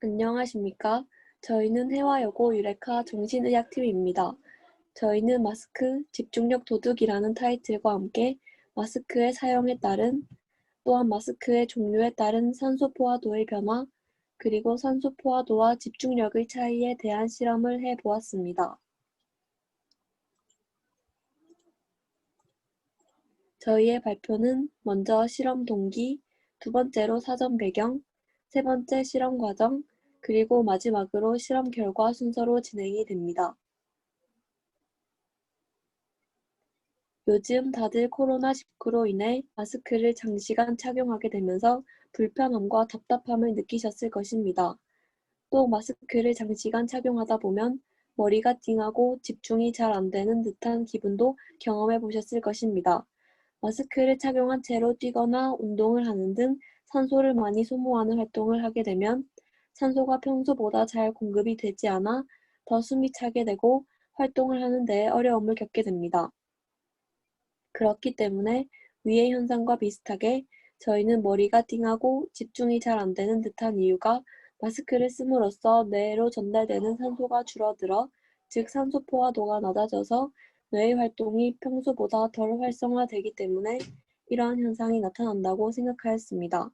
안녕하십니까? 저희는 해와여고 유레카 정신의학팀입니다. 저희는 마스크, 집중력 도둑이라는 타이틀과 함께 마스크의 사용에 따른, 또한 마스크의 종류에 따른 산소 포화도의 변화, 그리고 산소 포화도와 집중력의 차이에 대한 실험을 해보았습니다. 저희의 발표는 먼저 실험 동기, 두 번째로 사전 배경, 세 번째 실험 과정, 그리고 마지막으로 실험 결과 순서로 진행이 됩니다. 요즘 다들 코로나19로 인해 마스크를 장시간 착용하게 되면서 불편함과 답답함을 느끼셨을 것입니다. 또 마스크를 장시간 착용하다 보면 머리가 띵하고 집중이 잘 안 되는 듯한 기분도 경험해 보셨을 것입니다. 마스크를 착용한 채로 뛰거나 운동을 하는 등 산소를 많이 소모하는 활동을 하게 되면 산소가 평소보다 잘 공급이 되지 않아 더 숨이 차게 되고 활동을 하는 데 어려움을 겪게 됩니다. 그렇기 때문에 위의 현상과 비슷하게 저희는 머리가 띵하고 집중이 잘 안 되는 듯한 이유가 마스크를 씀으로써 뇌로 전달되는 산소가 줄어들어, 즉 산소 포화도가 낮아져서 뇌의 활동이 평소보다 덜 활성화되기 때문에 이러한 현상이 나타난다고 생각하였습니다.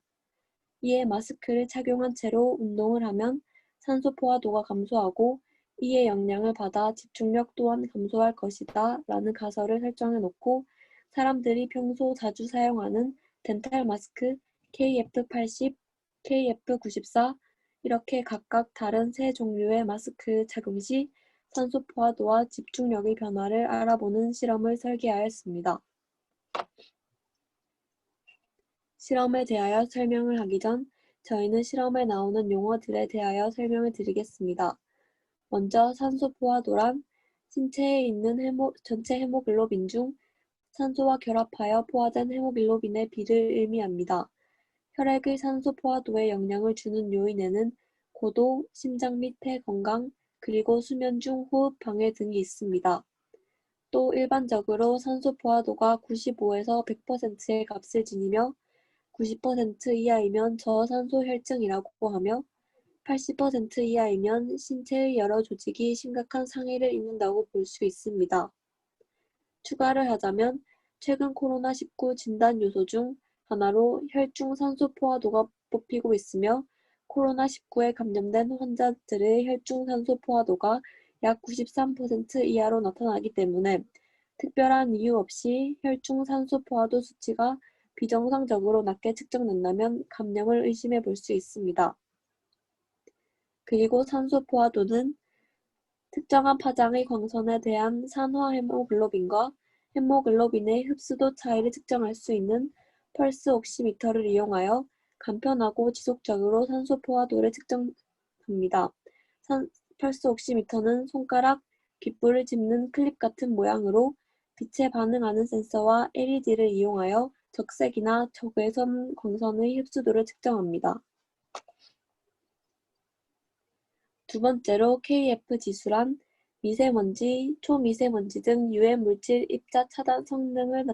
이에 마스크를 착용한 채로 운동을 하면 산소 포화도가 감소하고 이의 영향을 받아 집중력 또한 감소할 것이다 라는 가설을 설정해 놓고 사람들이 평소 자주 사용하는 덴탈 마스크 KF80, KF94 이렇게 각각 다른 세 종류의 마스크 착용 시 산소 포화도와 집중력의 변화를 알아보는 실험을 설계하였습니다. 실험에 대하여 설명을 하기 전 저희는 실험에 나오는 용어들에 대하여 설명을 드리겠습니다. 먼저 산소 포화도란 신체에 있는 전체 헤모글로빈 중 산소와 결합하여 포화된 헤모글로빈의 비를 의미합니다. 혈액의 산소 포화도에 영향을 주는 요인에는 고도, 심장 및 폐 건강, 그리고 수면 중 호흡 방해 등이 있습니다. 또 일반적으로 산소 포화도가 95에서 100%의 값을 지니며 90% 이하이면 저산소 혈증이라고 하며 80% 이하이면 신체의 여러 조직이 심각한 상해를 입는다고 볼 수 있습니다. 추가를 하자면 최근 코로나19 진단 요소 중 하나로 혈중 산소 포화도가 뽑히고 있으며 코로나19에 감염된 환자들의 혈중 산소 포화도가 약 93% 이하로 나타나기 때문에 특별한 이유 없이 혈중 산소 포화도 수치가 비정상적으로 낮게 측정된다면 감염을 의심해 볼 수 있습니다. 그리고 산소 포화도는 특정한 파장의 광선에 대한 산화 헤모글로빈과 헤모글로빈의 흡수도 차이를 측정할 수 있는 펄스 옥시미터를 이용하여 간편하고 지속적으로 산소 포화도를 측정합니다. 펄스 옥시미터는 손가락, 귓불을 짚는 클립 같은 모양으로 빛에 반응하는 센서와 LED를 이용하여 적색이나 적외선 광선의 흡수도를 측정합니다. 두 번째로 KF 지수란 미세먼지, 초미세먼지 등 유해 물질 입자 차단 성능을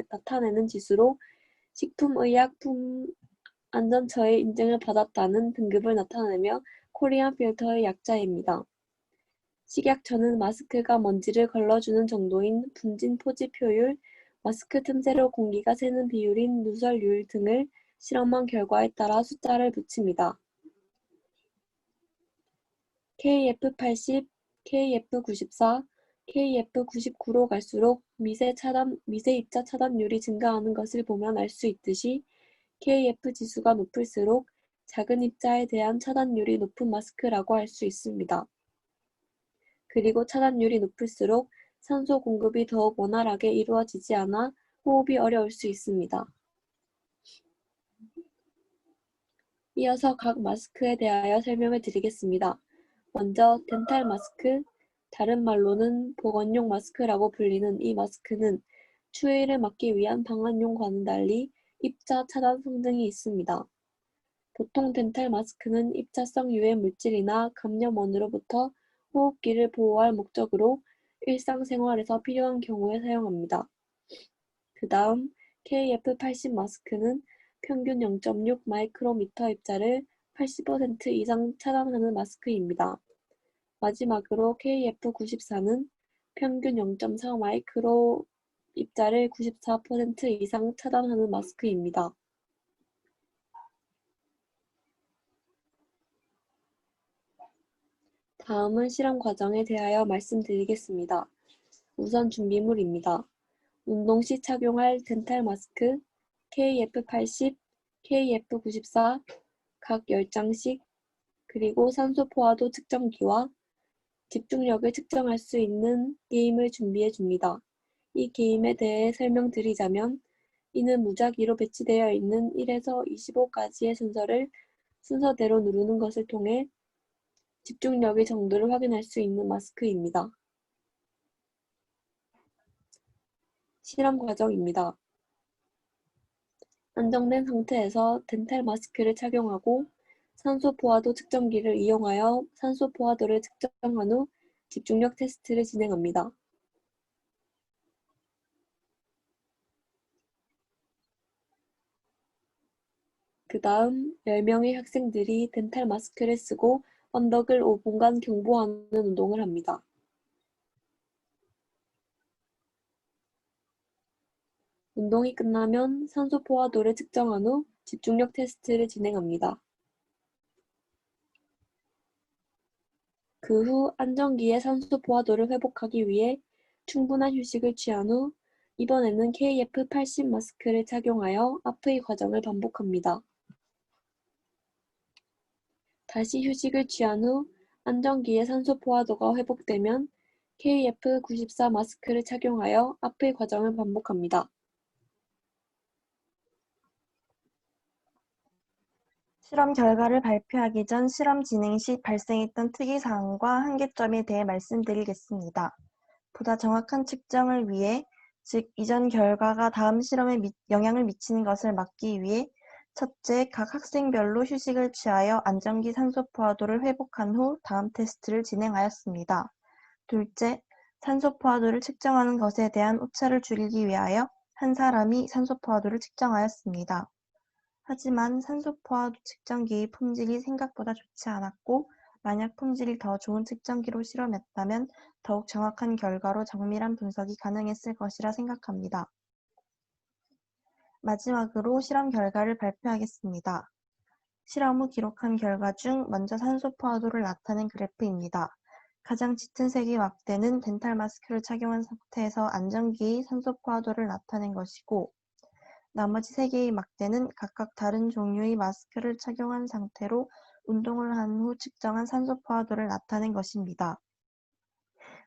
나타내는 지수로 식품의약품 안전처의 인증을 받았다는 등급을 나타내며 코리안 필터의 약자입니다. 식약처는 마스크가 먼지를 걸러주는 정도인 분진 포집효율, 마스크 틈새로 공기가 새는 비율인 누설율 등을 실험한 결과에 따라 숫자를 붙입니다. KF80, KF94, KF99로 갈수록 미세 입자 차단율이 증가하는 것을 보면 알 수 있듯이 KF 지수가 높을수록 작은 입자에 대한 차단율이 높은 마스크라고 할 수 있습니다. 그리고 차단율이 높을수록 산소 공급이 더욱 원활하게 이루어지지 않아 호흡이 어려울 수 있습니다. 이어서 각 마스크에 대하여 설명을 드리겠습니다. 먼저 덴탈 마스크, 다른 말로는 보건용 마스크라고 불리는 이 마스크는 추위를 막기 위한 방한용과는 달리 입자 차단 성능이 있습니다. 보통 덴탈 마스크는 입자성 유해 물질이나 감염원으로부터 호흡기를 보호할 목적으로 일상생활에서 필요한 경우에 사용합니다. 그 다음 KF80 마스크는 평균 0.6 마이크로미터 입자를 80% 이상 차단하는 마스크입니다. 마지막으로 KF94는 평균 0.4 마이크로 입자를 94% 이상 차단하는 마스크입니다. 다음은 실험 과정에 대하여 말씀드리겠습니다. 우선 준비물입니다. 운동 시 착용할 덴탈 마스크 KF80, KF94 각 10장씩, 그리고 산소 포화도 측정기와 집중력을 측정할 수 있는 게임을 준비해 줍니다. 이 게임에 대해 설명드리자면 이는 무작위로 배치되어 있는 1에서 25까지의 순서를 순서대로 누르는 것을 통해 집중력의 정도를 확인할 수 있는 마스크입니다. 실험 과정입니다. 안정된 상태에서 덴탈 마스크를 착용하고 산소 포화도 측정기를 이용하여 산소 포화도를 측정한 후 집중력 테스트를 진행합니다. 그 다음 10명의 학생들이 덴탈 마스크를 쓰고 언덕을 5분간 경보하는 운동을 합니다. 운동이 끝나면 산소 포화도를 측정한 후 집중력 테스트를 진행합니다. 그 후 안정기의 산소 포화도를 회복하기 위해 충분한 휴식을 취한 후 이번에는 KF80 마스크를 착용하여 앞의 과정을 반복합니다. 다시 휴식을 취한 후 안정기의 산소 포화도가 회복되면 KF94 마스크를 착용하여 앞의 과정을 반복합니다. 실험 결과를 발표하기 전 실험 진행 시 발생했던 특이사항과 한계점에 대해 말씀드리겠습니다. 보다 정확한 측정을 위해, 즉 이전 결과가 다음 실험에 영향을 미치는 것을 막기 위해 첫째, 각 학생별로 휴식을 취하여 안정기 산소 포화도를 회복한 후 다음 테스트를 진행하였습니다. 둘째, 산소 포화도를 측정하는 것에 대한 오차를 줄이기 위하여 한 사람이 산소 포화도를 측정하였습니다. 하지만 산소 포화도 측정기의 품질이 생각보다 좋지 않았고, 만약 품질이 더 좋은 측정기로 실험했다면 더욱 정확한 결과로 정밀한 분석이 가능했을 것이라 생각합니다. 마지막으로 실험 결과를 발표하겠습니다. 실험 후 기록한 결과 중 먼저 산소 포화도를 나타낸 그래프입니다. 가장 짙은 색의 막대는 덴탈 마스크를 착용한 상태에서 안정기의 산소 포화도를 나타낸 것이고, 나머지 3개의 막대는 각각 다른 종류의 마스크를 착용한 상태로 운동을 한 후 측정한 산소 포화도를 나타낸 것입니다.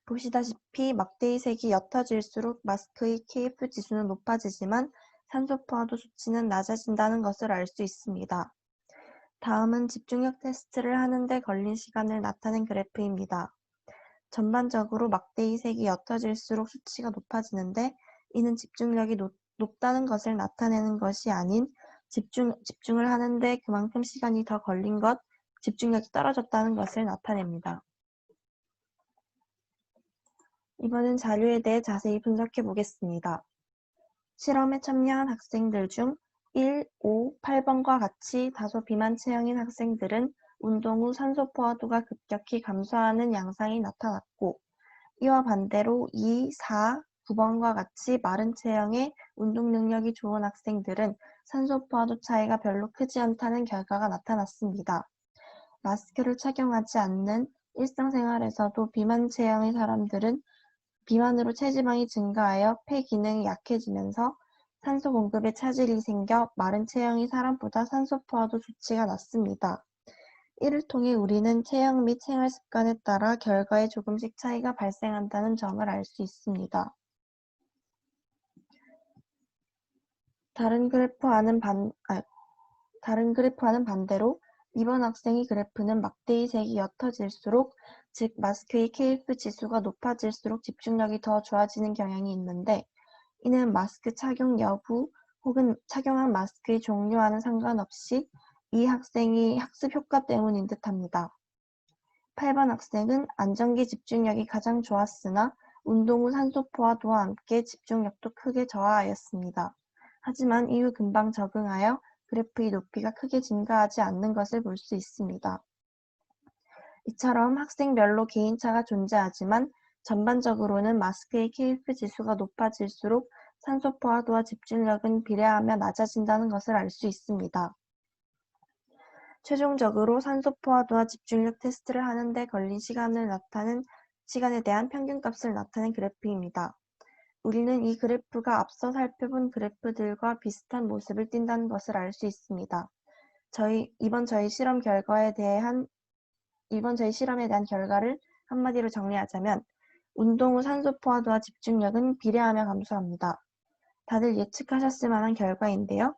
보시다시피 막대의 색이 옅어질수록 마스크의 KF 지수는 높아지지만 산소 포화도 수치는 낮아진다는 것을 알 수 있습니다. 다음은 집중력 테스트를 하는 데 걸린 시간을 나타낸 그래프입니다. 전반적으로 막대의 색이 옅어질수록 수치가 높아지는데, 이는 집중력이 높다는 것을 나타내는 것이 아닌 집중을 하는데 그만큼 시간이 더 걸린 것, 집중력이 떨어졌다는 것을 나타냅니다. 이번엔 자료에 대해 자세히 분석해 보겠습니다. 실험에 참여한 학생들 중 1, 5, 8번과 같이 다소 비만 체형인 학생들은 운동 후 산소 포화도가 급격히 감소하는 양상이 나타났고, 이와 반대로 2, 4, 9번과 같이 마른 체형의 운동 능력이 좋은 학생들은 산소 포화도 차이가 별로 크지 않다는 결과가 나타났습니다. 마스크를 착용하지 않는 일상생활에서도 비만 체형의 사람들은 비만으로 체지방이 증가하여 폐 기능이 약해지면서 산소 공급에 차질이 생겨 마른 체형의 사람보다 산소 포화도 수치가 낮습니다. 이를 통해 우리는 체형 및 생활 습관에 따라 결과에 조금씩 차이가 발생한다는 점을 알 수 있습니다. 다른 그래프와는 반대로 이번 학생의 그래프는 막대의 색이 옅어질수록, 즉 마스크의 KF 지수가 높아질수록 집중력이 더 좋아지는 경향이 있는데, 이는 마스크 착용 여부 혹은 착용한 마스크의 종류와는 상관없이 이 학생의 학습 효과 때문인 듯합니다. 8번 학생은 안정기 집중력이 가장 좋았으나 운동 후 산소 포화도와 함께 집중력도 크게 저하하였습니다. 하지만 이후 금방 적응하여 그래프의 높이가 크게 증가하지 않는 것을 볼 수 있습니다. 이처럼 학생별로 개인차가 존재하지만 전반적으로는 마스크의 KF 지수가 높아질수록 산소 포화도와 집중력은 비례하며 낮아진다는 것을 알 수 있습니다. 최종적으로 산소 포화도와 집중력 테스트를 하는 데 걸린 시간에 대한 평균값을 나타낸 그래프입니다. 우리는 이 그래프가 앞서 살펴본 그래프들과 비슷한 모습을 띈다는 것을 알 수 있습니다. 이번 저희 실험에 대한 결과를 한마디로 정리하자면 운동 후 산소 포화도와 집중력은 비례하며 감소합니다. 다들 예측하셨을 만한 결과인데요.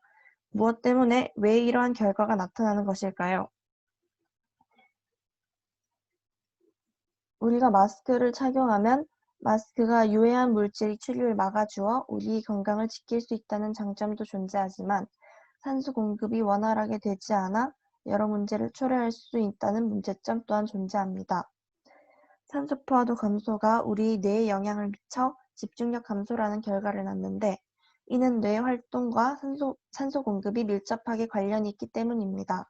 무엇 때문에 왜 이러한 결과가 나타나는 것일까요? 우리가 마스크를 착용하면 마스크가 유해한 물질의 출입을 막아주어 우리 건강을 지킬 수 있다는 장점도 존재하지만 산소 공급이 원활하게 되지 않아 여러 문제를 초래할 수 있다는 문제점 또한 존재합니다. 산소 포화도 감소가 우리 뇌에 영향을 미쳐 집중력 감소라는 결과를 낳는데 이는 뇌 활동과 산소 공급이 밀접하게 관련이 있기 때문입니다.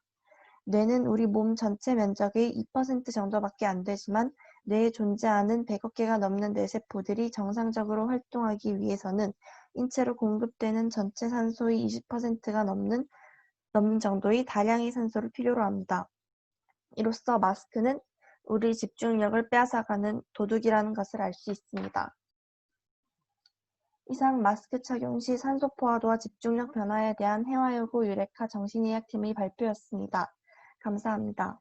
뇌는 우리 몸 전체 면적의 2% 정도밖에 안 되지만 뇌에 존재하는 100억 개가 넘는 뇌세포들이 정상적으로 활동하기 위해서는 인체로 공급되는 전체 산소의 20%가 넘는 정도의 다량의 산소를 필요로 합니다. 이로써 마스크는 우리 집중력을 빼앗아가는 도둑이라는 것을 알 수 있습니다. 이상 마스크 착용 시 산소 포화도와 집중력 변화에 대한 해와여고 유레카 정신의학팀의 발표였습니다. 감사합니다.